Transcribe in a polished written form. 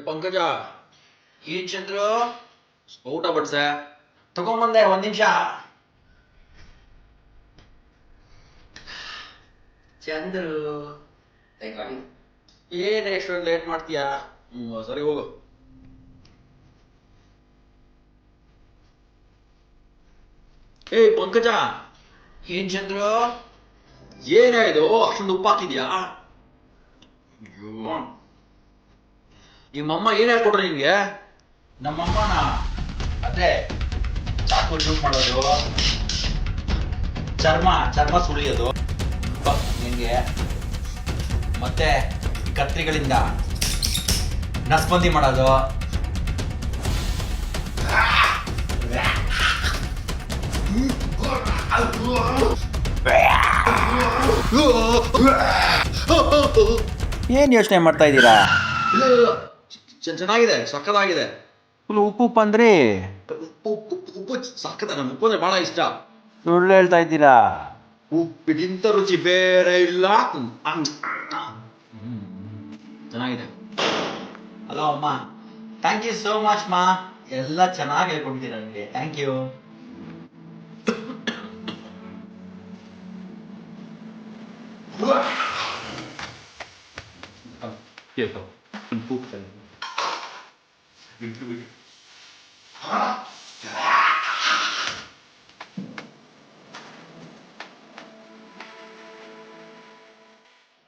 ಪಂಕಜ ಏನ್ ಚಂದ್ರು ಊಟ ಬಡ್ಸೆ ತಗೊಂಬಂದೆ ಒಂದ್ ನಿಮಿಷ. ಚಂದ್ರು ಏನ್ ಎಷ್ಟೊಂದು ಲೇಟ್ ಮಾಡ್ತೀಯಾ? ಸರಿ ಹೋಗು. ಪಂಕಜ ಏನ್ ಚಂದ್ರು ಏನಾಯ್ತು ಅಷ್ಟೊಂದು ಉಪ್ಪು ಹಾಕಿದ್ಯಾ? ನಿಮ್ಮಮ್ಮ ಏನ್ ಹೇಳ್ಕೊಟ್ರು ನಿನ್ಗೆ? ನಮ್ಮಮ್ಮನ ಅದೇ ಚಾಕು ಯೂಸ್ ಮಾಡೋದು, ಚರ್ಮ ಸುಳಿಯೋದು ನಿನ್ಗೆ, ಮತ್ತೆ ಕತ್ರಿಗಳಿಂದ ನಸ್ಬಂದಿ ಮಾಡೋದು. ಏನು ಯೋಚನೆ ಮಾಡ್ತಾ ಇದ್ದೀರಾ? ಚೆನ್ನಾಗಿದೆ, ಸಕ್ಕತ್ತಾಗಿದೆ. ಫುಲ್ ಉಪ್ಪು ಅಂದ್ರೆ ಉಪ್ಪು ಸಕ್ಕತ್ತ, ನಮ್ಗೆ ಉಪ್ಪು ಅಂದ್ರೆ ಬಹಳ ಇಷ್ಟ. ಸುಳ್ಳು ಹೇಳ್ತಾ ಇದ್ದೀರಾ? ಉಪ್ಪಿಗಿಂತ ರುಚಿ ಬೇರೆ ಇಲ್ಲ. ಚೆನ್ನಾಗಿದೆ. ಹಲೋ ಅಮ್ಮ, ಥ್ಯಾಂಕ್ ಯು ಸೋ ಮಚ್ ಮಾ, ಎಲ್ಲ ಚೆನ್ನಾಗಿ ಹೇಳ್ಕೊಡ್ತೀರಾ ನನಗೆ, ಥ್ಯಾಂಕ್ ಯು. ಉಪ್ಪು